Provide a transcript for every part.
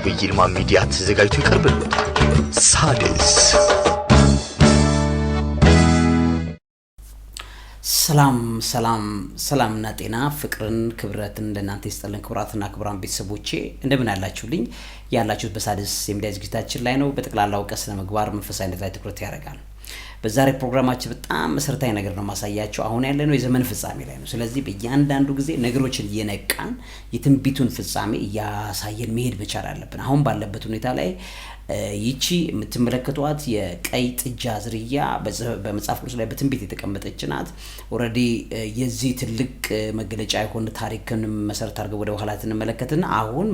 በአቢይ ይልማ ሚዲያ ተዘጋጅቶ ይቀርብልዎታል። ሳድስ ሰላምና ጤና ፍቅርን ክብረትን እንደናንተ ይስጥልን። ክብራትና ክብራን ቤተሰቦቼ እንደምን አላችሁልኝ? ያላችሁት በሳድስ የሚዲያ ዝግጅታችን ላይ ነው። በጠቅላላ ዕውቀት ሥነምግባር መንፈሳዊነት ላይ ትኩረት ያደርጋል። በዛሬ ፕሮግራማችን በጣም መሰረታዊ ነገር ነው ማሳያችሁ። አሁን ያለነው የዘመን ፍጻሜ ላይ ነው። ስለዚህ በእያንዳንዱ ጊዜ ነገሮችን እየነቃን የትንቢቱን ፍጻሜ እያሳየን መሄድ መቻል አለብን። አሁን ባለበት ሁኔታ ላይ ይቺ የምትመለከቷት የቀይ ጥጃ ዝርያ በመጽሐፍ ቅዱስ ላይ በትንቢት የተቀመጠች ናት። ኦሬዲ የዚህ ትልቅ መገለጫ የሆነ ታሪክን መሰረት አድርገው ወደ ኋላ እንመለከትና አሁን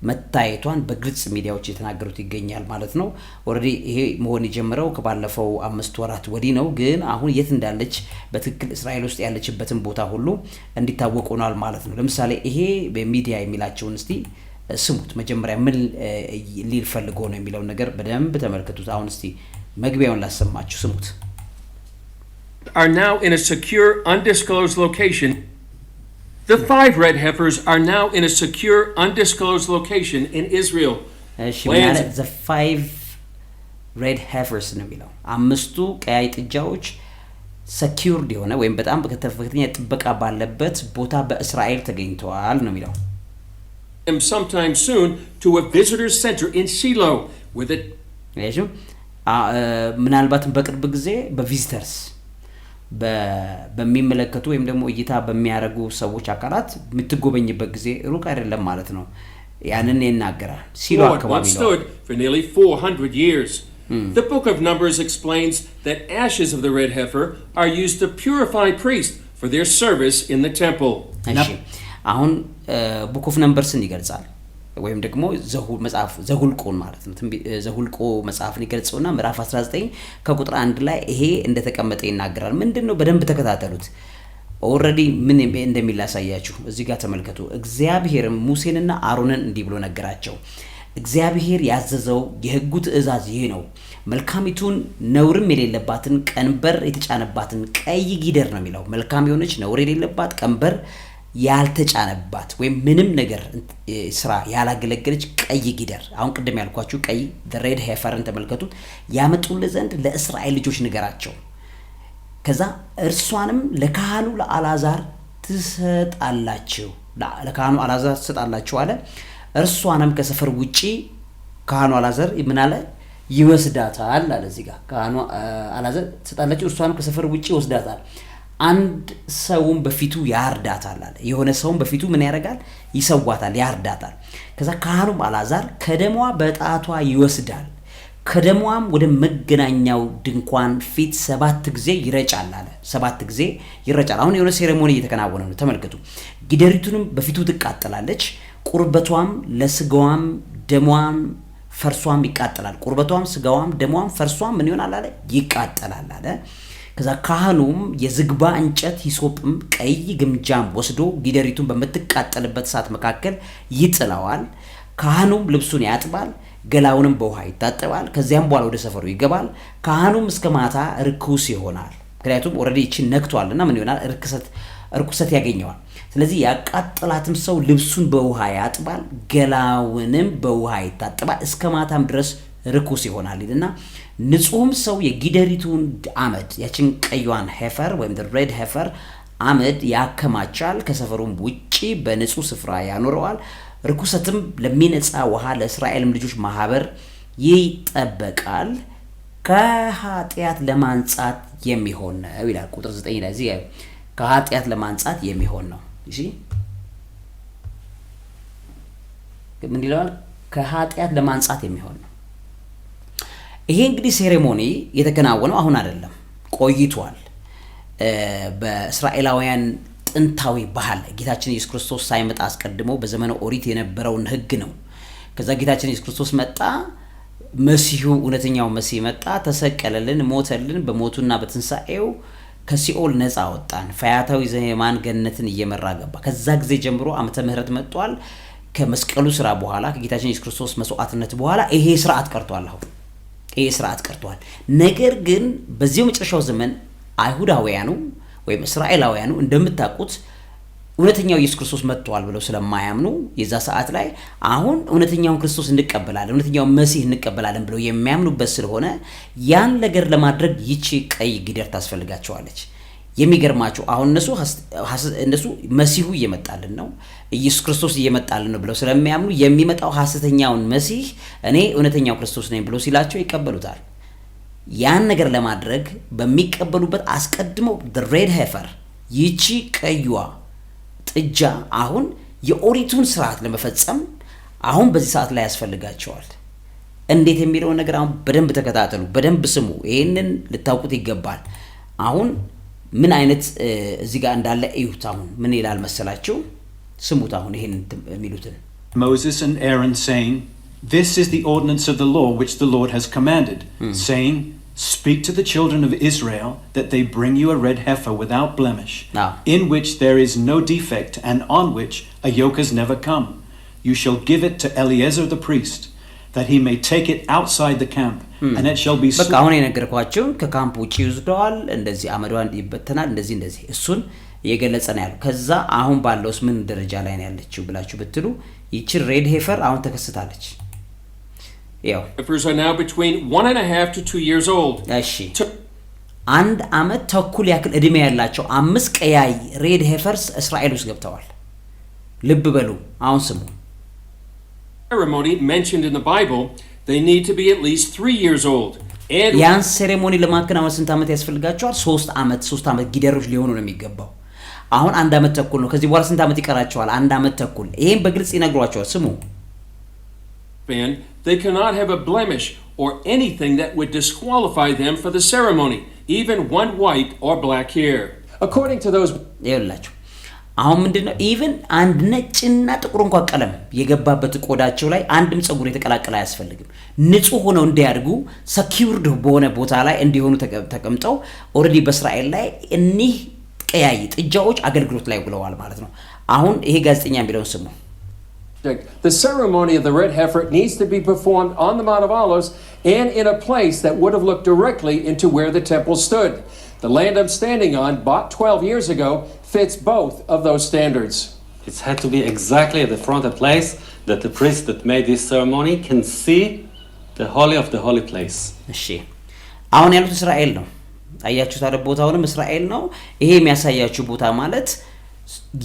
መታየቷን በግልጽ ሚዲያዎች የተናገሩት ይገኛል ማለት ነው። ኦሬዲ ይሄ መሆን የጀመረው ከባለፈው 5 ወራት ወዲህ ነው። ግን አሁን የት እንዳለች በትክክል እስራኤል ውስጥ ያለችበትን ቦታ ሁሉ እንዲታወቅ ሆኗል ማለት ነው። ለምሳሌ ይሄ በሚዲያ የሚላቸውን እስቲ ስሙት። መጀመሪያ ምን ሊል ፈልጎ ነው የሚለውን ነገር በደንብ ተመልከቱት። አሁን እስቲ መግቢያውን ላሰማችሁ፣ ስሙት። Are now in a secure undisclosed location. The 5 red heifers are now in a secure undisclosed location in Israel. The 5 red heifers ነው የሚለው አምስቱ ቀያይ ጥጃዎች secured የሆነ ወይም በጣም በከፍተኛ ጥበቃ ባለበት ቦታ በእስራኤል ተገኝተዋል ነው የሚለው። Sometime soon to a visitor center in Shiloh with it. ምናልባትም በቅርብ ጊዜ በቪዚተርስ በሚመለከቱ ወይም ደግሞ እይታ በሚያረጉ ሰዎች አካላት የምትጎበኝበት ጊዜ ሩቅ አይደለም ማለት ነው። ያንን ይናገራል። ሲሎ አካባቢ ነው። For nearly 400 years. The book of Numbers explains that ashes of the red heifer are used to purify priests for their service in the temple. አሁን ቡክ ኦፍ ነምበርስን ይገልጻል ወይም ደግሞ ዘሁልቆን ማለት ነው። ዘሁልቆ መጽሐፍን ይገልጽውና ምዕራፍ 19 ከቁጥር 1 ላይ ይሄ እንደተቀመጠ ይናገራል። ምንድነው? በደንብ ተከታተሉት። ኦሬዲ ምን እንደሚል ያሳያችሁ እዚህ ጋር ተመልከቱ። እግዚአብሔር ሙሴንና አሮንን እንዲህ ብሎ ነገራቸው። እግዚአብሔር ያዘዘው የሕጉ ትእዛዝ ይሄ ነው። መልካሚቱን ነውርም የሌለባትን ቀንበር የተጫነባትን ቀይ ጊደር ነው የሚለው። መልካም የሆነች ነውር የሌለባት ቀንበር ያልተጫነባት ወይም ምንም ነገር ስራ ያላገለገለች ቀይ ጊደር። አሁን ቅድም ያልኳችሁ ቀይ the red heiferን ተመልከቱት። ያመጡልህ ዘንድ ለእስራኤል ልጆች ንገራቸው። ከዛ እርሷንም ለካህኑ ለአልዓዛር ትሰጣላችሁ። ለካህኑ አልዓዛር ትሰጣላችሁ አለ። እርሷንም ከሰፈር ውጪ ካህኑ አልዓዛር ምን አለ? ይወስዳታል አለ። እዚህ ጋር ካህኑ አልዓዛር ትሰጣላችሁ፣ እርሷንም ከሰፈር ውጪ ይወስዳታል። አንድ ሰውም በፊቱ ያርዳታል አለ። የሆነ ሰውም በፊቱ ምን ያደርጋል? ይሰዋታል፣ ያርዳታል። ከዛ ካህኑም አልዓዛር ከደሟ በጣቷ ይወስዳል፣ ከደሟም ወደ መገናኛው ድንኳን ፊት 7 ጊዜ ይረጫል አለ። 7 ጊዜ ይረጫል። አሁን የሆነ ሴሬሞኒ እየተከናወነ ነው። ተመልከቱ። ጊደሪቱንም በፊቱ ትቃጠላለች፣ ቁርበቷም ለስጋዋም ደሟም ፈርሷም ይቃጠላል። ቁርበቷም ስጋዋም ደሟም ፈርሷም ምን ይሆናል አለ? ይቃጠላል አለ። ከዛ ካህኑም የዝግባ እንጨት ሂሶጵም ቀይ ግምጃም ወስዶ ጊደሪቱን በመትቃጠልበት እሳት መካከል ይጥለዋል። ካህኑም ልብሱን ያጥባል፣ ገላውንም በውሃ ይታጠባል። ከዚያም በኋላ ወደ ሰፈሩ ይገባል። ካህኑም እስከ ማታ ርኩስ ይሆናል። ምክንያቱም ኦሬዲ እቺን ነክቷልና ምን ይሆናል? ርኩሰት ያገኘዋል። ስለዚህ ያቃጠላትም ሰው ልብሱን በውሃ ያጥባል፣ ገላውንም በውሃ ይታጠባል፣ እስከ ማታም ድረስ ርኩስ ይሆናል ይልና ንጹህም ሰው የጊደሪቱን አመድ ያችን ቀይዋን ሄፈር ወይም the red heifer አመድ ያከማቻል፣ ከሰፈሩም ውጪ በንጹህ ስፍራ ያኖረዋል። ርኩሰትም ለሚነጻ ውሃ ለእስራኤልም ልጆች ማህበር ይጠበቃል፣ ከኃጢአት ለማንጻት የሚሆን ነው ይላል። ቁጥር 9 ላይ እዚህ ከኃጢአት ለማንጻት የሚሆን ነው። እሺ ምን ይላል? ከኃጢአት ለማንጻት የሚሆን ነው። ይሄ እንግዲህ ሴሬሞኒ የተከናወነው አሁን አይደለም፣ ቆይቷል። በእስራኤላውያን ጥንታዊ ባህል ጌታችን ኢየሱስ ክርስቶስ ሳይመጣ አስቀድሞ በዘመነ ኦሪት የነበረውን ሕግ ነው። ከዛ ጌታችን ኢየሱስ ክርስቶስ መጣ፣ መሲሁ እውነተኛው መሲህ መጣ፣ ተሰቀለልን፣ ሞተልን። በሞቱና በትንሳኤው ከሲኦል ነፃ ወጣን። ፈያታዊ ዘየማን ገነትን እየመራ ገባ። ከዛ ጊዜ ጀምሮ ዓመተ ምህረት መጥቷል። ከመስቀሉ ስራ በኋላ ከጌታችን ኢየሱስ ክርስቶስ መስዋዕትነት በኋላ ይሄ ስርዓት ቀርቷል። አሁን ይሄ ስርዓት ቀርቷል። ነገር ግን በዚያው መጨረሻው ዘመን አይሁዳውያኑ ወይም እስራኤላውያኑ እንደምታውቁት እውነተኛው ኢየሱስ ክርስቶስ መጥቷል ብለው ስለማያምኑ የዛ ሰዓት ላይ አሁን እውነተኛውን ክርስቶስ እንቀበላለን እውነተኛው መሲህ እንቀበላለን ብለው የሚያምኑበት ስለሆነ ያን ነገር ለማድረግ ይቺ ቀይ ጊደር ታስፈልጋቸዋለች። የሚገርማቸው አሁን እነሱ መሲሁ እየመጣልን ነው ኢየሱስ ክርስቶስ እየመጣልን ነው ብለው ስለሚያምኑ የሚመጣው ሐሰተኛውን መሲህ እኔ እውነተኛው ክርስቶስ ነኝ ብሎ ሲላቸው ይቀበሉታል። ያን ነገር ለማድረግ በሚቀበሉበት አስቀድመው the red heifer ይቺ ቀይዋ ጥጃ አሁን የኦሪቱን ስርዓት ለመፈጸም አሁን በዚህ ሰዓት ላይ ያስፈልጋቸዋል። እንዴት የሚለው ነገር አሁን በደንብ ተከታተሉ፣ በደንብ ስሙ። ይሄንን ልታውቁት ይገባል። አሁን ምን አይነት እዚህ ጋር እንዳለ እዩት። አሁን ምን ይላል መሰላችሁ? ስሙት። አሁን ይሄን የሚሉትን Moses and Aaron saying, "This is the ordinance of the law which the Lord has commanded, saying, Speak to the children of Israel that they bring you a red heifer without blemish, in which there is no defect, and on which a yoke has never come. You shall give it to Eleazar the priest, that he may take it outside the camp, and it shall be." በቃ አሁን የነገርኳችሁ ከካምፕ ውጪ ይወስደዋል፣ እንደዚህ አመዷን ይበተናል፣ እንደዚህ እሱን እየገለጸ ነው ያለው። ከዛ አሁን ባለውስ ምን ደረጃ ላይ ነው ያለችው ብላችሁ ብትሉ ይቺ ሬድ ሄፈር አሁን ተከስታለች። Heifers are now between 1.5 to 2 years old. እሺ አንድ አመት ተኩል ያክል እድሜ ያላቸው 5 ቀያይ ሬድ ሄፈርስ እስራኤል ውስጥ ገብተዋል። ልብ በሉ አሁን ስሙ። Ceremony mentioned in the Bible, they need to be at least 3 years old. ያን ሴሬሞኒ ለማከናወን ስንት አመት ያስፈልጋቸዋል? 3 አመት ጊደሮች ሊሆኑ ነው የሚገባው። አሁን 1 አመት ተኩል ነው። ከዚህ በኋላ ስንት አመት ይቀራቸዋል? 1 አመት ተኩል። ይሄን በግልጽ ይነግሯቸዋል። ስሙ። They cannot have a blemish or anything that would disqualify them for the ceremony, even one white or black hair. According to those ይኸውላችሁ አሁን ምንድነው ኢቭን አንድ ነጭና ጥቁር እንኳን ቀለም የገባበት ቆዳቸው ላይ አንድም ጸጉር የተቀላቀለ አያስፈልግም። ንጹህ ሆነው እንዲያድጉ ሰኪውርድ በሆነ ቦታ ላይ እንዲሆኑ ተቀምጠው ኦሬዲ በእስራኤል ላይ እኒህ ቀያይ ጥጃዎች አገልግሎት ላይ ውለዋል ማለት ነው። አሁን ይሄ ጋዜጠኛ የሚለውን ስሙ። The ceremony of the red heifer needs to be performed on the Mount of Olives and in a place that would have looked directly into where the temple stood. The land I'm standing on, bought 12 years ago, fits both of those standards. It's had to be exactly at the front of the place that the priest that made this ceremony can see the holy of the holy place. እሺ አሁን ያሉት እስራኤል ነው። አያችሁ ታዲያ ቦታውንም እስራኤል ነው። ይሄ የሚያሳያችሁ ቦታ ማለት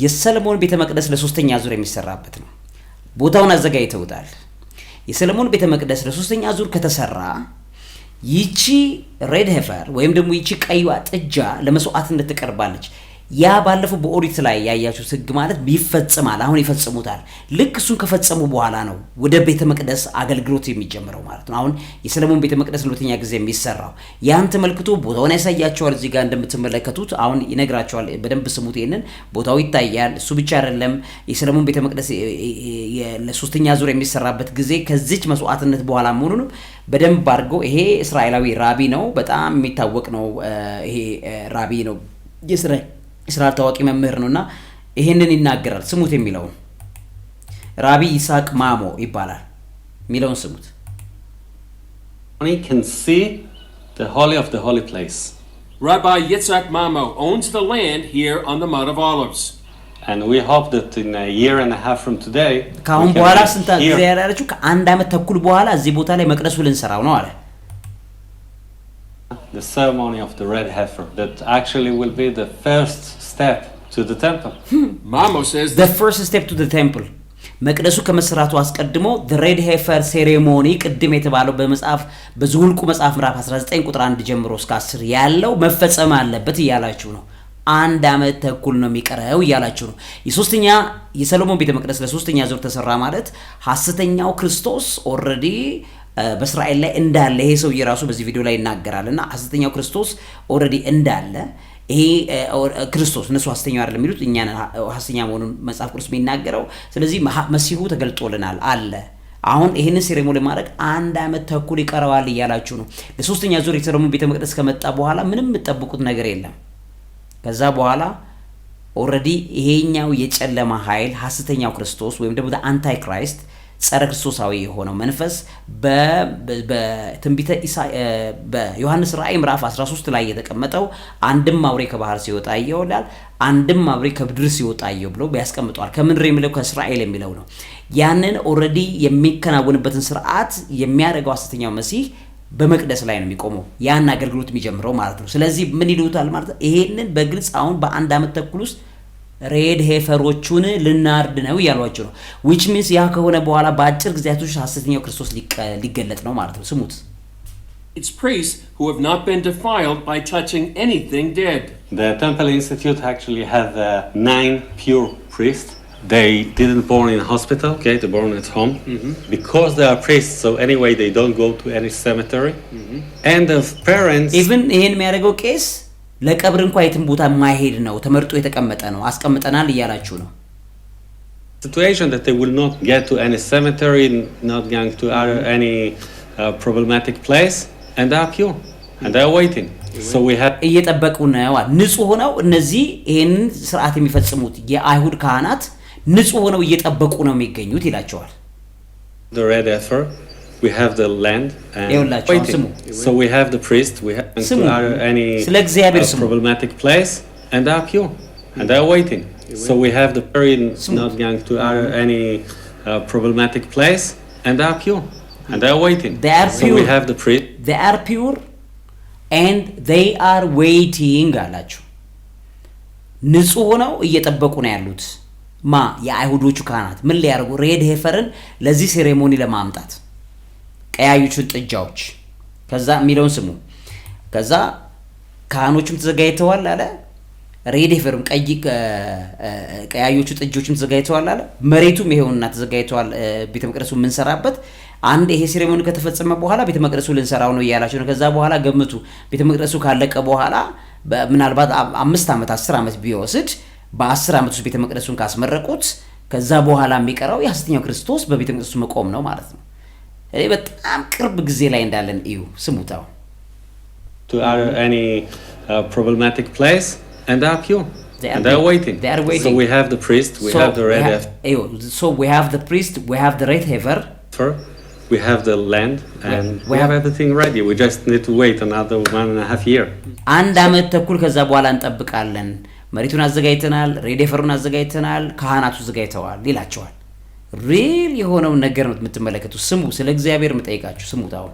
የሰለሞን ቤተ መቅደስ ለሶስተኛ ዙር የሚሰራበት ነው። ቦታውን አዘጋጅተውታል። የሰለሞን ቤተ መቅደስ ለሶስተኛ ዙር ከተሰራ ይቺ ሬድ ሄፈር ወይም ደግሞ ይቺ ቀይዋ ጥጃ ለመስዋዕትነት ትቀርባለች። ያ ባለፈው በኦሪት ላይ ያያችሁት ሕግ ማለት ይፈጽማል። አሁን ይፈጽሙታል። ልክ እሱን ከፈጸሙ በኋላ ነው ወደ ቤተ መቅደስ አገልግሎት የሚጀምረው ማለት ነው። አሁን የሰለሞን ቤተ መቅደስ ለሁለተኛ ጊዜ የሚሰራው ያን ተመልክቶ ቦታውን ያሳያቸዋል። እዚህ ጋር እንደምትመለከቱት አሁን ይነግራቸዋል። በደንብ ስሙት። ይሄንን ቦታው ይታያል። እሱ ብቻ አይደለም። የሰለሞን ቤተ መቅደስ ለሶስተኛ ዙር የሚሰራበት ጊዜ ከዚች መስዋዕትነት በኋላ መሆኑን በደንብ አድርገው ይሄ እስራኤላዊ ራቢ ነው። በጣም የሚታወቅ ነው። ይሄ ራቢ ነው። እስራኤል ታዋቂ መምህር ነውና ይሄንን ይናገራል። ስሙት የሚለውን ራቢ ይስሐቅ ማሞ ይባላል። የሚለውን ስሙት። We can see the holy of the holy place. Rabbi Yitzhak Mamo owns the land here on the Mount of Olives. And we hope that in a year and a half from today, ካሁን በኋላ ስንት ጊዜ ያላችሁ ከአንድ አመት ተኩል በኋላ እዚህ ቦታ ላይ መቅደሱ ልንሰራው ነው አለ። the ceremony of the red heifer that actually will be the first step to the temple. Mamo says the first step to the temple. መቅደሱ ከመሰራቱ አስቀድሞ the red heifer ceremony ቅድም የተባለው በመጽሐፍ በዘኍልቍ መጽሐፍ ምዕራፍ 19 ቁጥር 1 ጀምሮ እስከ 10 ያለው መፈጸም አለበት እያላችሁ ነው። አንድ አመት ተኩል ነው የሚቀረው እያላችሁ ነው። የሶስተኛ የሰሎሞን ቤተ መቅደስ ለሶስተኛ ዙር ተሰራ ማለት ሐሰተኛው ክርስቶስ ኦሬዲ በእስራኤል ላይ እንዳለ ይሄ ሰው የራሱ በዚህ ቪዲዮ ላይ ይናገራልና ሐሰተኛው ክርስቶስ ኦሬዲ እንዳለ ይሄ ክርስቶስ እነሱ ሐሰተኛው አይደለም የሚሉት እኛ ሐሰተኛ መሆኑን መጽሐፍ ቅዱስ የሚናገረው። ስለዚህ መሲሁ ተገልጦልናል አለ። አሁን ይሄንን ሴሬሞኒ ማድረግ አንድ አመት ተኩል ይቀረዋል እያላችሁ ነው። ለሶስተኛ ዙር የሰሎሞን ቤተ መቅደስ ከመጣ በኋላ ምንም የምትጠብቁት ነገር የለም። ከዛ በኋላ ኦሬዲ ይሄኛው የጨለማ ኃይል ሐሰተኛው ክርስቶስ ወይም ደግሞ አንታይ ክራይስት ጸረ ክርስቶሳዊ የሆነው መንፈስ በትንቢተ በዮሐንስ ራእይ ምዕራፍ 13 ላይ የተቀመጠው አንድም አውሬ ከባህር ሲወጣ ይወላል አንድም አውሬ ከምድር ሲወጣ ይው ብሎ ያስቀምጧል። ከምድር የሚለው ከእስራኤል የሚለው ነው። ያንን ኦሬዲ የሚከናወንበትን ስርዓት የሚያደርገው ሐሰተኛው መሲህ በመቅደስ ላይ ነው የሚቆመው ያን አገልግሎት የሚጀምረው ማለት ነው። ስለዚህ ምን ይሉታል ማለት ነው? ይሄንን በግልጽ አሁን በአንድ አመት ተኩል ውስጥ ሬድ ሄፈሮቹን ልናርድ ነው ያሏቸው ነው። which means ያ ከሆነ በኋላ በአጭር ጊዜያቶች ሐሰተኛው ክርስቶስ ሊገለጥ ነው ማለት ነው። ስሙት። It's priests who have not been defiled by touching anything dead. The Temple Institute actually has 9 pure priests. They didn't born in hospital, okay? They born at home. Because they are priests, so anyway they don't go to any cemetery. And the parents even ይሄን የሚያደርገው ቄስ ለቀብር እንኳን የትም ቦታ ማይሄድ ነው ተመርጦ የተቀመጠ ነው አስቀምጠናል ይያላችሁ ነው። Situation that they will not get to any cemetery, not going to any problematic place, and they are pure and they are waiting. So we have እየጠበቁ ነው ንጹህ ሆነው እነዚህ ይሄን ስርዓት የሚፈጽሙት የአይሁድ ካህናት ንጹህ ሆነው እየጠበቁ ነው የሚገኙት ይላቸዋል። The red heifer, we have the land and waiting. So we have the priest, we have any problematic place and they are pure and they are waiting. So we have the parents not going to any problematic place and they are pure and they are waiting. They are pure. So we have the priest. They are pure and they are waiting አላችሁ። ንጹህ ሆነው እየጠበቁ ነው ያሉት የአይሁዶቹ ካህናት ምን ሊያርጉ ሬድ ሄፈርን ለዚህ ሴሬሞኒ ለማምጣት ቀያዮቹን ጥጃዎች ከዛ ሚሊዮን ስሙ ከዛ ካህኖቹም ተዘጋጅተዋል አለ ሬድ ሄፈርም ቀያዮቹ ጥጆችም ተዘጋጅተዋል አለ መሬቱም ይሄውና ተዘጋጅተዋል ቤተ መቅደሱ ምን ሰራበት አንድ ይሄ ሴሬሞኒ ከተፈጸመ በኋላ ቤተ መቅደሱ ልንሰራው ነው ያላችሁ ነው። ከዛ በኋላ ገምቱ ቤተ መቅደሱ ካለቀ በኋላ ምናልባት 5 አመት 10 አመት ቢወስድ በ10 አመት ውስጥ ቤተ መቅደሱን ካስመረቁት ከዛ በኋላ የሚቀረው የሐሰተኛው ክርስቶስ በቤተ መቅደሱ መቆም ነው ማለት ነው። እኔ በጣም ቅርብ ጊዜ ላይ እንዳለን እዩ ስሙታው to any problematic place and they are pure and they are waiting. So we have the priest, we have the red heifer. So we have the priest, we have the red heifer. We have the land and we have everything ready. We just need to wait another 1.5 year. አንድ አመት ተኩል ከዛ በኋላ እንጠብቃለን። መሬቱን አዘጋጅተናል፣ ሬድ ሄፈሩን አዘጋጅተናል፣ ካህናቱ አዘጋጅተዋል ይላቸዋል። ሪል የሆነው ነገር ነው የምትመለከቱ። ስሙ ስለ እግዚአብሔር መጠይቃችሁ ስሙት። አሁን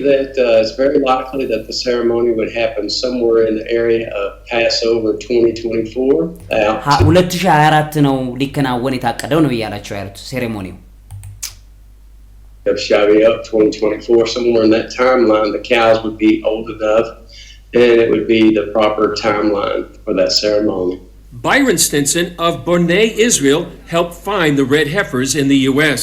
that it's very likely that the ceremony would happen somewhere in the area of Passover 2024. 2024 ነው ሊከናወን የታቀደው ነው ያላችሁ ያሉት ሴሬሞኒው of Shavuot 2024, somewhere in that timeline the cows would be old enough and it would be the proper timeline for that ceremony. Byron Stinson of Bonney, Israel, helped find the red heifers in the U.S.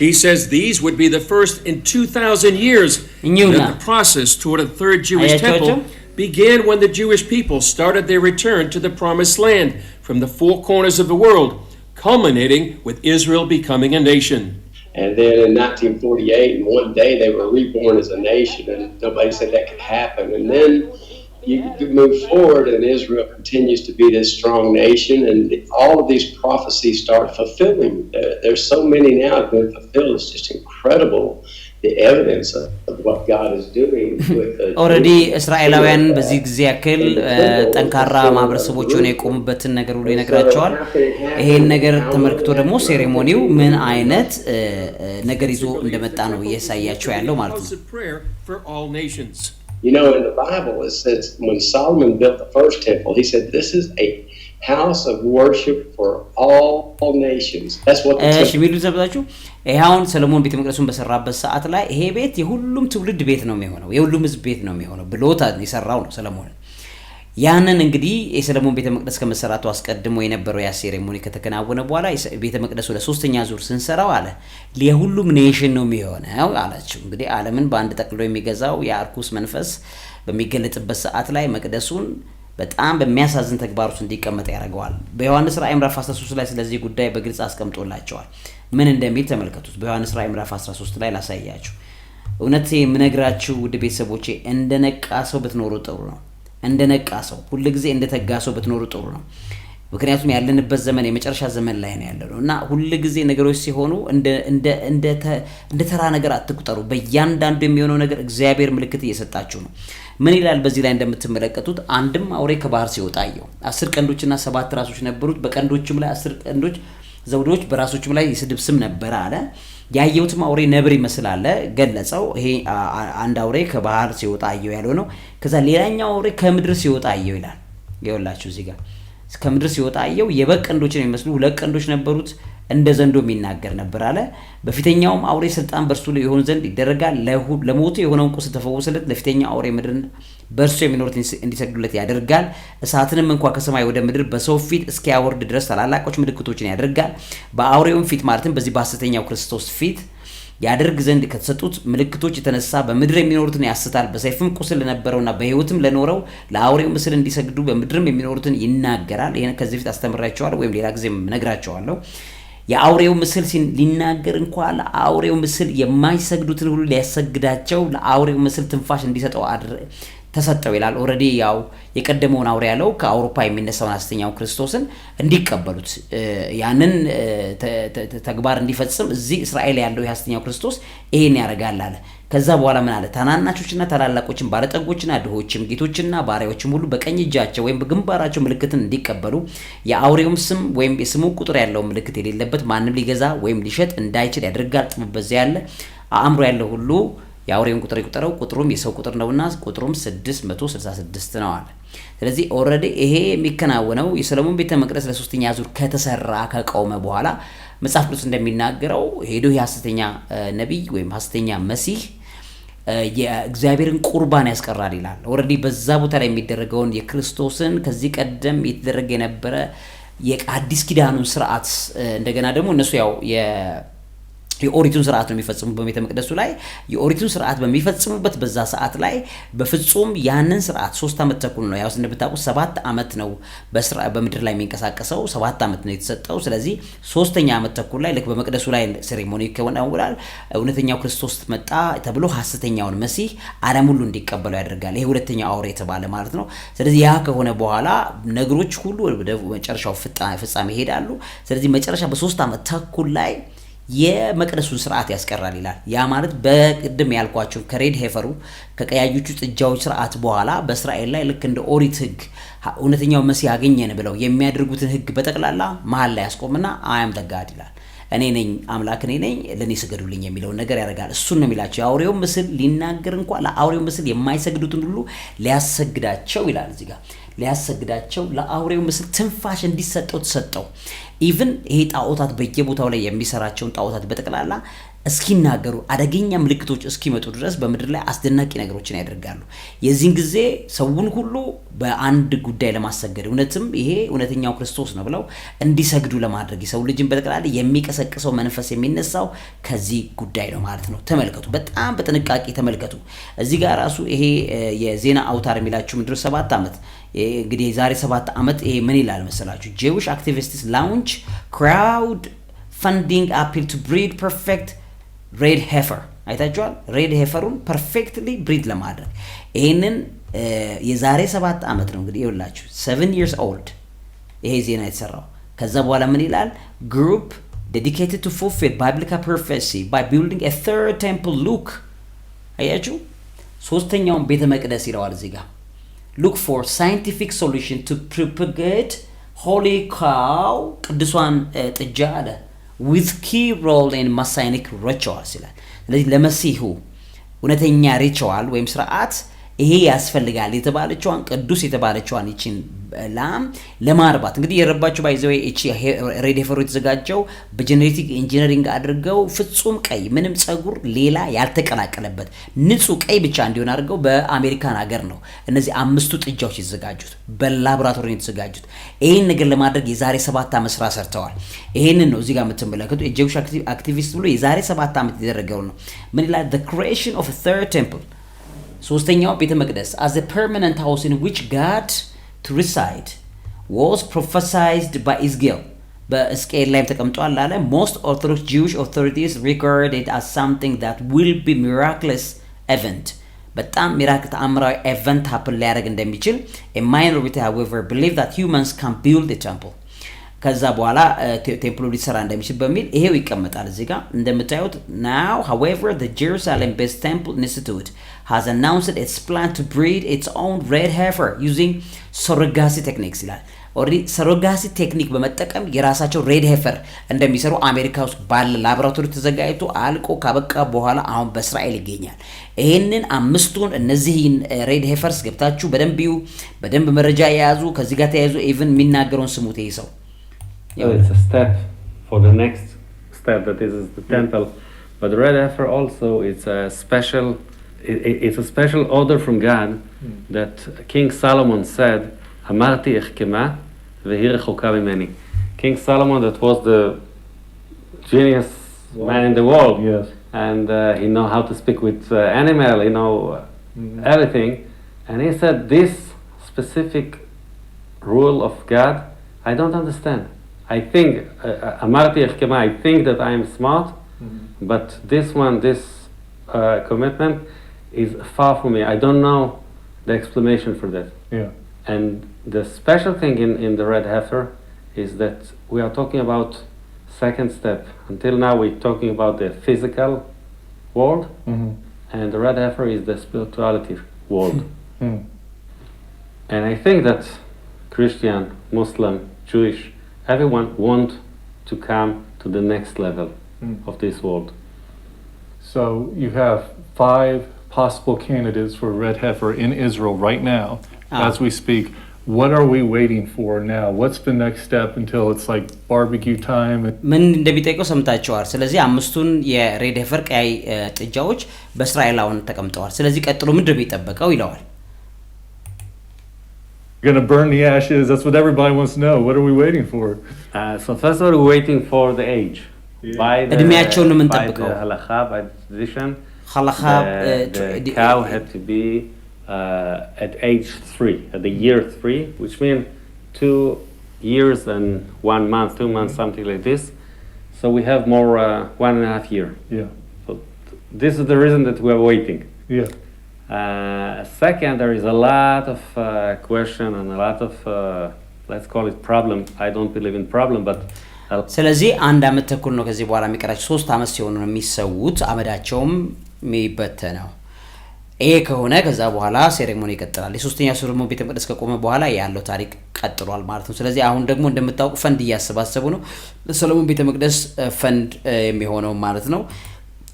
He says these would be the first in 2,000 years that the process toward a third Jewish temple began when the Jewish people started their return to the promised land from the four corners of the world, culminating with Israel becoming a nation. And then in 1948, in one day, they were reborn as a nation, and nobody said that could happen. And then you move forward, and Israel continues to be this strong nation, and all of these prophecies start fulfilling. There's so many now that have been fulfilled. It's just incredible, the evidence of what God is doing with the already እስራኤላውያን በዚህ ጊዜ ያክል ጠንካራ ማህበረሰቦች ሆነ የቆሙበትን ነገር ሁሉ ይነግራቸዋል። ይሄን ነገር ተመልክቶ ደግሞ ሴሬሞኒው ምን አይነት ነገር ይዞ እንደመጣ ነው እያሳያቸው ያለው ማለት ነው። You know, in the Bible it says when Solomon built the first temple, he said this is a house of worship for all nations. That's what the temple ይሄውን ሰሎሞን ቤተ መቅደሱን በሰራበት ሰዓት ላይ ይሄ ቤት የሁሉም ትውልድ ቤት ነው የሚሆነው የሁሉም ህዝብ ቤት ነው የሚሆነው ብሎታ የሰራው ነው ሰሎሞን። ያንን እንግዲህ የሰሎሞን ቤተ መቅደስ ከመሰራቱ አስቀድሞ የነበረው ያ ሴሬሞኒ ከተከናወነ በኋላ ቤተ መቅደሱ ለሶስተኛ ዙር ስንሰራው አለ ለሁሉም ኔሽን ነው የሚሆነው አላችሁ። እንግዲህ ዓለምን በአንድ ጠቅልሎ የሚገዛው የአርኩስ መንፈስ በሚገለጥበት ሰዓት ላይ መቅደሱን በጣም በሚያሳዝን ተግባር ውስጥ እንዲቀመጥ ያደርገዋል። በዮሐንስ ራእይ ምዕራፍ 13 ላይ ስለዚህ ጉዳይ በግልጽ አስቀምጦላቸዋል። ምን እንደሚል ተመልከቱት። በዮሐንስ ራእይ ምዕራፍ 13 ላይ ላሳያችሁ። እውነቴ የምነግራችሁ ውድ ቤተሰቦቼ እንደነቃ ሰው ብትኖሩ ጥሩ ነው። እንደነቃ ሰው ሁሉ ጊዜ እንደተጋ ሰው ብትኖሩ ጥሩ ነው። ምክንያቱም ያለንበት ዘመን የመጨረሻ ዘመን ላይ ነው ያለው እና ሁሉ ጊዜ ነገሮች ሲሆኑ እንደ ተራ ነገር አትቁጠሩ። በእያንዳንዱ የሚሆነው ነገር እግዚአብሔር ምልክት እየሰጣችሁ ነው። ምን ይላል በዚህ ላይ እንደምትመለከቱት? አንድም አውሬ ከባህር ሲወጣ አየሁ። 10 ቀንዶችና 7 ራሶች ነበሩት። በቀንዶችም ላይ 10 ቀንዶች ዘውዶች፣ በራሶችም ላይ የስድብ ስም ነበር አለ። ያየሁትም አውሬ ነብር ይመስላል ገለጸው። ይሄ አንድ አውሬ ከባህር ሲወጣ አየሁ ያለው ነው። ከዛ ሌላኛው አውሬ ከምድር ሲወጣ አየሁ ይላል። ይኸውላችሁ እዚህ ጋር ከምድር ሲወጣ አየሁ። የበግ ቀንዶችን የሚመስሉ 2 ቀንዶች ነበሩት፣ እንደ ዘንዶ የሚናገር ነበር አለ። በፊተኛውም አውሬ ስልጣን በእርሱ ላይ ይሆን ዘንድ ይደረጋል። ለሞቱ የሆነውን ቁስል ተፈወሰለት። ለፊተኛው አውሬ ምድርን በእርሱ የሚኖሩት እንዲሰግዱለት ያደርጋል። እሳትንም እንኳ ከሰማይ ወደ ምድር በሰው ፊት እስኪያወርድ ድረስ ታላላቆች ምልክቶችን ያደርጋል። በአውሬውም ፊት ማለትም በዚህ በሐሰተኛው ክርስቶስ ፊት ያደርግ ዘንድ ከተሰጡት ምልክቶች የተነሳ በምድር የሚኖሩትን ያስታል። በሰይፍም ቁስል ለነበረውና በሕይወትም ለኖረው ለአውሬው ምስል እንዲሰግዱ በምድርም የሚኖሩትን ይናገራል። ይሄን ከዚህ በፊት አስተምራቸዋለሁ ወይም ሌላ ጊዜ ነግራቸዋለሁ። የአውሬው ምስል ሊናገር እንኳን ለአውሬው ምስል የማይሰግዱትን ሁሉ ሊያሰግዳቸው ለአውሬው ምስል ትንፋሽ እንዲሰጠው ተሰጠው ይላል። ኦሬዲ ያው የቀደመውን አውሬ ያለው ከአውሮፓ የሚነሳውን ሐሰተኛው ክርስቶስን እንዲቀበሉት ያንን ተግባር እንዲፈጽም እዚህ እስራኤል ያለው የሐሰተኛው ክርስቶስ ይሄን ያደርጋል አለ። ከዛ በኋላ ምን አለ? ታናናቾችና ታላላቆችም ባለጠጎችና ድሆችም ጌቶችና ባሪያዎችም ሁሉ በቀኝ እጃቸው ወይም በግንባራቸው ምልክትን እንዲቀበሉ የአውሬውም ስም ወይም የስሙ ቁጥር ያለው ምልክት የሌለበት ማንም ሊገዛ ወይም ሊሸጥ እንዳይችል ያደርጋል። ጥበብ በዚያ ያለ አእምሮ ያለው ሁሉ የአውሬውን ቁጥር ይቁጠረው፣ ቁጥሩም የሰው ቁጥር ነውና ቁጥሩም 666 ነው አለ። ስለዚህ ኦሬዲ ይሄ የሚከናወነው የሰሎሞን ቤተ መቅደስ ለሶስተኛ ዙር ከተሰራ ከቆመ በኋላ መጽሐፍ ቅዱስ እንደሚናገረው ሄዶ የሐሰተኛ ነቢይ ወይም ሐሰተኛ መሲህ የእግዚአብሔርን ቁርባን ያስቀራል ይላል። ኦሬዲ በዛ ቦታ ላይ የሚደረገውን የክርስቶስን ከዚህ ቀደም የተደረገ የነበረ የአዲስ ኪዳኑን ስርዓት እንደገና ደግሞ እነሱ ያው የኦሪቱን ስርዓት ነው የሚፈጽሙት በቤተ መቅደሱ ላይ። የኦሪቱን ስርዓት በሚፈጽሙበት በዛ ሰዓት ላይ በፍጹም ያንን ስርዓት 3 ዓመት ተኩል ነው ያው እንደምታውቁት 7 ዓመት ነው በምድር ላይ የሚንቀሳቀሰው 7 ዓመት ነው የተሰጠው። ስለዚህ 3ኛ ዓመት ተኩል ላይ ልክ በመቅደሱ ላይ ሴሬሞኒ ይከናወናል። እውነተኛው ክርስቶስ መጣ ተብሎ ሐሰተኛውን መሲህ ዓለም ሁሉ እንዲቀበለው ያደርጋል። ይሄ ሁለተኛው አውሬ የተባለ ማለት ነው። ስለዚህ ያ ከሆነ በኋላ ነገሮች ሁሉ ወደ መጨረሻው ፍጻሜ ይሄዳሉ። ስለዚህ መጨረሻ በ3 ዓመት ተኩል ላይ የመቅደሱን ስርዓት ያስቀራል ይላል። ያ ማለት በቅድም ያልኳቸው ከሬድ ሄፈሩ ከቀያዮቹ ጥጃዎች ስርዓት በኋላ በእስራኤል ላይ ልክ እንደ ኦሪት ህግ እውነተኛው መሲህ ያገኘን ብለው የሚያደርጉትን ህግ በጠቅላላ መሀል ላይ ያስቆምና አያም ተጋድ ይላል። እኔ ነኝ አምላክ፣ እኔ ነኝ ለኔ ስገዱልኝ የሚለውን ነገር ያደርጋል። እሱን ነው የሚላቸው። የአውሬው ምስል ሊናገር እንኳን ለአውሬው ምስል የማይሰግዱትን ሁሉ ሊያሰግዳቸው ይላል እዚህ ጋር ሊያሰግዳቸው ለአውሬው ምስል ትንፋሽ እንዲሰጠው ተሰጠው። ኢቭን ይሄ ጣዖታት በየቦታው ላይ የሚሰራቸውን ጣዖታት በጠቅላላ እስኪናገሩ አደገኛ ምልክቶች እስኪመጡ ድረስ በምድር ላይ አስደናቂ ነገሮችን ያደርጋሉ። የዚህን ጊዜ ሰውን ሁሉ በአንድ ጉዳይ ለማሰገድ እውነትም ይሄ እውነተኛው ክርስቶስ ነው ብለው እንዲሰግዱ ለማድረግ የሰው ልጅን በጠቅላላ የሚቀሰቅሰው መንፈስ የሚነሳው ከዚህ ጉዳይ ነው ማለት ነው። ተመልከቱ፣ በጣም በጥንቃቄ ተመልከቱ። እዚህ ጋር ራሱ ይሄ የዜና አውታር የሚላችሁ ምድር 7 ዓመት እንግዲህ የዛሬ 7 ዓመት ይሄ ምን ይላል መሰላችሁ? ጄዊሽ አክቲቪስትስ ላውንች ክራውድ ፈንዲንግ አፒል ቱ ብሪድ ፐርፌክት ሬድ ሄፈር። አይታችኋል? ሬድ ሄፈሩን ፐርፌክትሊ ብሪድ ለማድረግ ይሄንን የዛሬ 7 ዓመት ነው እንግዲህ ይኸውላችሁ 7 years old ይሄ ዜና የተሰራው። ከዛ በኋላ ምን ይላል? ግሩፕ dedicated to fulfill biblical prophecy by building a third temple look። አያችሁ? ሶስተኛውን ቤተ መቅደስ ይለዋል እዚህ ጋር look for scientific solution to propagate holy cow ቅዱሷን ጥጃ አለ with key role in messianic rituals ይላል። ስለዚህ ለመሲሁ እውነተኛ ሪቹዋል ወይም ስርዓት ይሄ ያስፈልጋል የተባለችዋን ቅዱስ የተባለችዋን ይችን ላም ለማርባት እንግዲህ የረባቸው ባይዘው እቺ ሬድ ሄፈሩ የተዘጋጀው በጄኔቲክ ኢንጂነሪንግ አድርገው ፍጹም ቀይ ምንም ጸጉር ሌላ ያልተቀላቀለበት ንጹህ ቀይ ብቻ እንዲሆን አድርገው በአሜሪካን ሀገር ነው እነዚህ 5ቱ ጥጃዎች የተዘጋጁት በላቦራቶሪ የተዘጋጁት። ይሄን ነገር ለማድረግ የዛሬ 7 ዓመት ስራ ሰርተዋል። ይሄንን ነው እዚህ ጋር የምትመለከቱት የጄዊሽ አክቲቪስት ብሎ የዛሬ 7 ዓመት የተደረገው ነው። ምን ይላል? the creation of a third temple ሶስተኛው ቤተ መቅደስ as a permanent house in which God to reside was prophesied by Ezekiel በእስቄል ላይ ተቀምጧል አለ። most orthodox Jewish authorities regard it as something that will be miraculous event በጣም ሚራክል ተአምራዊ event happen ሊያደርግ እንደሚችል a minority however believe that humans can build a temple ከዛ በኋላ ቴምፕሉ ሊሰራ እንደሚችል በሚል ይሄው ይቀመጣል እዚህ ጋር እንደምታዩት። now however the Jerusalem-based temple institute has announced its plan to breed its own red heifer using surrogacy techniques ይላል። ኦሬዲ ሰሮጋሲ ቴክኒክ በመጠቀም የራሳቸው ሬድ ሄፈር እንደሚሰሩ አሜሪካ ውስጥ ባለ ላቦራቶሪ ተዘጋጅቶ አልቆ ካበቃ በኋላ አሁን በእስራኤል ይገኛል። ይሄንን አምስቱን እነዚህን ሬድ ሄፈርስ ገብታችሁ በደንብ መረጃ የያዙ ከዚህ ጋር ተያይዞ ኢቭን የሚናገረውን ስሙት ይሄ ሰው it's a step for the next step that is the temple, but the red heifer also it's a special order from God that King Solomon said אמרתי אחכמה והיא רחוקה ממני. King Solomon, that was the genius man in the world, yes. And he know how to speak with animal, he know everything, and he said this specific rule of God I don't understand. I think אמרתי אחכמה, I think that I am smart, but this commitment is far from me. I don't know the explanation for that. Yeah. And the special thing in the red heifer is that we are talking about second step. Until now we're talking about the physical world, and the red heifer is the spirituality world. And I think that Christian, Muslim, Jewish, everyone want to come to the next level of this world. So you have 5 possible candidates for red heifer in Israel right now. As we speak, what are we waiting for now? What's the next step until it's like barbecue time? ምን እንደሚጠይቀው ሰምታችኋል። ስለዚህ አምስቱን የሬድ ሄፈር ቀይ ጥጃዎች በእስራኤላውን ተቀምጠዋል። ስለዚህ ቀጥሎ ምንድነው የሚጠበቀው ይለዋል። You're going to burn the ashes. That's what everybody wants to know. What are we waiting for? So first of all, we're waiting for the age. By the halakha, by the tradition, the cow had to be at age 3, at the year 3, which means 2 years and 1 month, 2 months, something like this. So we have more 1.5 years. Yeah. So this is the reason that we are waiting. Yeah. Second, there is a lot of question and a lot of let's call it problem. I don't believe in problem, but ስለዚህ አንድ አመት ተኩል ነው ከዚህ በኋላ የሚቀራቸው 3 አመት ሲሆኑ ነው የሚሰውት አመዳቸውም የሚበተነው። ይሄ ከሆነ ከዛ በኋላ ሴሬሞኒ ይቀጥላል። የሶስተኛው ሰሎሞን ቤተ መቅደስ ከቆመ በኋላ ያለው ታሪክ ቀጥሏል ማለት ነው። ስለዚህ አሁን ደግሞ እንደምታውቁ ፈንድ እያሰባሰቡ ነው ለሰሎሞን ቤተ መቅደስ ፈንድ የሚሆነው ማለት ነው።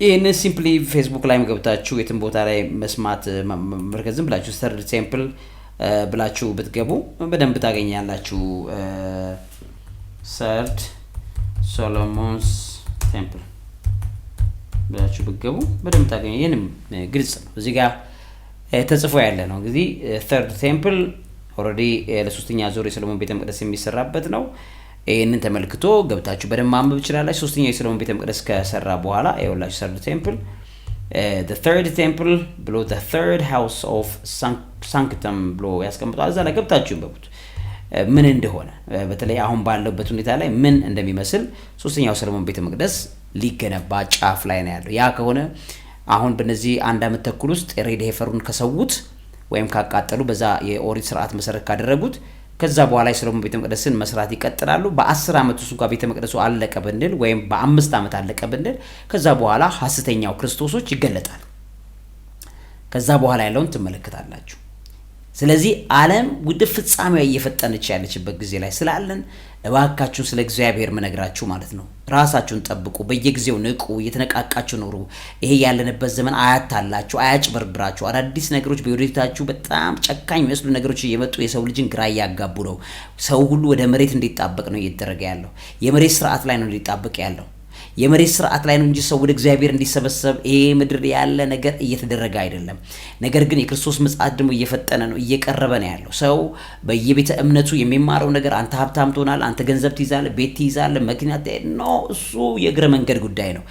ይሄን ሲምፕሊ ፌስቡክ ላይ ገብታችሁ የትም ቦታ ላይ መስማት መርከዝም ብላችሁ ሰርድ ቴምፕል ብላችሁ ብትገቡ በደንብ ታገኛላችሁ። ሰርድ ሶሎሞንስ ቴምፕል ብላችሁ ብትገቡ በደንብ ታገኙ። ይሄንም ግልጽ ነው እዚህ ጋር ተጽፎ ያለ ነው። እንግዲህ ተርድ ቴምፕል ኦሬዲ ለሶስተኛ ዙር የሰሎሞን ቤተ መቅደስ የሚሰራበት ነው። ይሄንን ተመልክቶ ገብታችሁ በደንብ ማንበብ ይችላልላችሁ። ሶስተኛው የሰሎሞን ቤተ መቅደስ ከሰራ በኋላ ይኸውላችሁ ሰርድ ቴምፕል the third temple ብሎ the third house of sanctum ብሎ ያስቀምጣል። እዛ ላይ ገብታችሁ እንበቡት ምን እንደሆነ በተለይ አሁን ባለበት ሁኔታ ላይ ምን እንደሚመስል ሶስተኛው ሰሎሞን ቤተ መቅደስ ሊገነባ ጫፍ ላይ ነው ያለው። ያ ከሆነ አሁን በነዚህ አንድ አመት ተኩል ውስጥ ሬድ ሄፈሩን ከሰውት ወይም ካቃጠሉ በዛ የኦሪት ስርዓት መሰረት ካደረጉት ከዛ በኋላ የሰሎሞን ቤተ መቅደስን መስራት ይቀጥላሉ። በ10 አመት ውስጥ ጋር ቤተ መቅደሱ አለቀ ብንል ወይም በ5 አመት አለቀ ብንል ከዛ በኋላ ሐሰተኛው ክርስቶሶች ይገለጣል። ከዛ በኋላ ያለውን ትመለከታላችሁ። ስለዚህ ዓለም ወደ ፍጻሜው እየፈጠነች ያለችበት ጊዜ ላይ ስላለን እባካችሁ ስለ እግዚአብሔር መነግራችሁ ማለት ነው። ራሳችሁን ጠብቁ፣ በየጊዜው ንቁ፣ እየተነቃቃችሁ ኑሩ። ይሄ ያለንበት ዘመን አያታላችሁ፣ አያጭበርብራችሁ። አዳዲስ ነገሮች በወደታችሁ በጣም ጨካኝ የሚመስሉ ነገሮች እየመጡ የሰው ልጅን ግራ ያጋቡ ነው። ሰው ሁሉ ወደ መሬት እንዲጣበቅ ነው እየተደረገ ያለው። የመሬት ስርዓት ላይ ነው እንዲጣበቅ ያለው። የመሬት ስርዓት ላይ ነው እንጂ ሰው ወደ እግዚአብሔር እንዲሰበሰብ ይሄ ምድር ያለ ነገር እየተደረገ አይደለም። ነገር ግን የክርስቶስ ምጽአት ደግሞ እየፈጠነ ነው፣ እየቀረበ ነው ያለው። ሰው በየቤተ እምነቱ የሚማረው ነገር አንተ ሀብታም ትሆናለህ፣ አንተ ገንዘብ ትይዛለህ፣ ቤት ትይዛለህ፣ መኪና ነው፣ እሱ የእግረ መንገድ ጉዳይ ነው።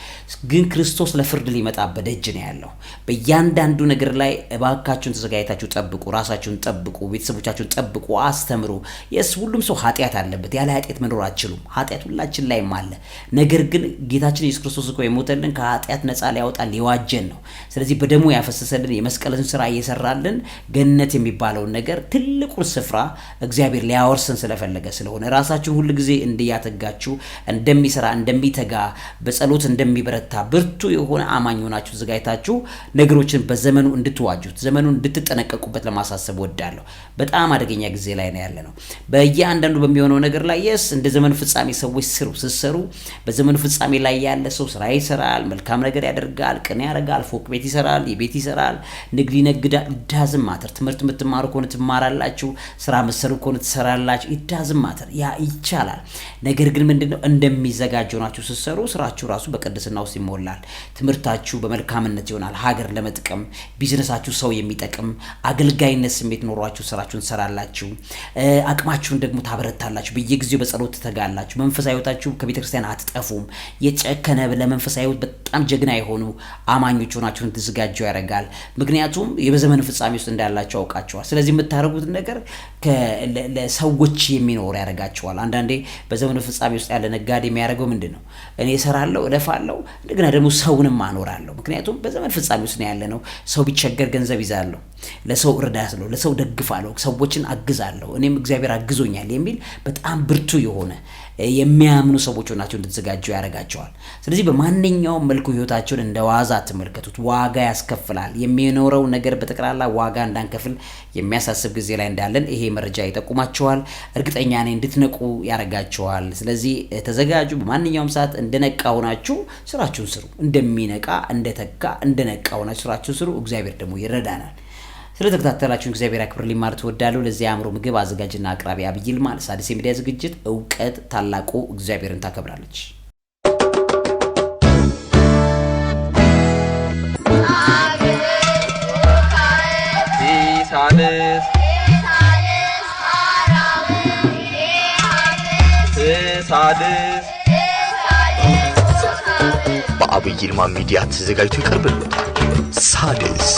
ግን ክርስቶስ ለፍርድ ሊመጣበት ደጅ ነው ያለው። በእያንዳንዱ ነገር ላይ እባካችሁን ተዘጋጅታችሁ ጠብቁ፣ ራሳችሁን ጠብቁ፣ ቤተሰቦቻችሁን ጠብቁ፣ አስተምሩ። ሁሉም ሰው ኃጢአት አለበት። ያለ ኃጢአት መኖር አትችሉም። ኃጢአት ሁላችን ላይም አለ። ነገር ግን ጌታችን ኢየሱስ ክርስቶስ እኮ የሞተልን ከኃጢአት ነፃ ሊያወጣን ሊዋጀን ነው ስለዚህ በደሙ ያፈሰሰልን የመስቀልን ስራ እየሰራልን ገነት የሚባለው ነገር ትልቁን ስፍራ እግዚአብሔር ሊያወርስን ስለፈለገ ስለሆነ ራሳችሁን ሁሉ ጊዜ እንዲያተጋችሁ እንደሚሰራ እንደሚተጋ በጸሎት እንደሚበረታ ብርቱ የሆነ አማኝ ሆናችሁ ዘጋይታችሁ ነገሮችን በዘመኑ እንድትዋጁት ዘመኑን እንድትጠነቀቁበት ለማሳሰብ ወዳለሁ በጣም አደገኛ ጊዜ ላይ ነው ያለነው በእያንዳንዱ በሚሆነው ነገር ላይ እንደ ዘመኑ ፍጻሜ ሰዎች ሲሰሩ በዘመኑ ፍጻሜ ላይ ያለ ሰው ስራ ይሰራል መልካም ነገር ያደርጋል ቅን ያደርጋል ፎቅ ቤት ይሰራል የቤት ይሰራል ንግድ ይነግዳል ዳዝም ማተር ትምህርት የምትማሩ ከሆነ ትማራላችሁ ስራ መስሩ ከሆነ ትሰራላችሁ ዳዝም ማተር ያ ይቻላል ነገር ግን ምንድነው እንደሚዘጋጁ ናችሁ ሲሰሩ ስራችሁ ራሱ በቅድስና ውስጥ ይሞላል ትምህርታችሁ በመልካምነት ይሆናል ሀገር ለመጥቀም ቢዝነሳችሁ ሰው የሚጠቅም አገልጋይነት ስሜት ኖሯችሁ ስራችሁን ሰራላችሁ አቅማችሁን ደግሞ ታበረታላችሁ በየጊዜው በጸሎት ተጋላችሁ መንፈሳዊ ህይወታችሁ ከቤተክርስቲያን አትጠፉም የጨከነ ለመንፈሳዊ ህይወት በጣም ጀግና የሆኑ አማኞች ሆናችሁ እንድትዘጋጁ ያደርጋል ምክንያቱም የበዘመኑ ፍጻሜ ውስጥ እንዳላችሁ አውቃችኋል ስለዚህ የምታረጉት ነገር ለሰዎች የሚኖር ያደርጋችኋል አንዳንዴ በዘመኑ ፍጻሜ ውስጥ ያለ ነጋዴ የሚያደርገው ምንድነው እኔ እሰራለሁ እለፋለሁ እንደገና ደግሞ ሰውንም አኖራለሁ ምክንያቱም በዘመኑ ፍጻሜ ውስጥ ነው ያለነው ሰው ቢቸገር ገንዘብ ይዛለሁ ለሰው እርዳታለሁ ለሰው ደግፋለሁ ሰዎችን አግዛለሁ እኔም እግዚአብሔር አግዞኛል የሚል በጣም ብርቱ የሆነ የሚያምኑ ሰዎች ሆናቸው እንድትዘጋጁ ያደርጋቸዋል ስለዚህ በማንኛውም መልኩ ህይወታቸውን እንደዋዛ ተመልከቱት ዋጋ ያስከፍላል የሚኖረው ነገር በጠቅላላ ዋጋ እንዳንከፍል የሚያሳስብ ጊዜ ላይ እንዳለን ይሄ መረጃ ይጠቁማቸዋል እርግጠኛ ነኝ እንድትነቁ ያደርጋቸዋል ስለዚህ ተዘጋጁ በማንኛውም ሰዓት እንደነቃ ሆናችሁ ስራችሁን ስሩ እንደሚነቃ እንደተካ እንደነቃ ሆናችሁ ስራችሁን ስሩ እግዚአብሔር ደግሞ ይረዳናል ስለተከታተላችሁ እግዚአብሔር ያክብርልኝ ማለት ወዳለው ለዚህ አእምሮ ምግብ አዘጋጅና አቅራቢ አብይ ይልማ ለሣድስ ሚዲያ ዝግጅት ዕውቀት ታላቁ እግዚአብሔርን ታከብራለች በአብይ ይልማ ሚዲያ ተዘጋጅቶ ይቀርብልዎታል ሣድስ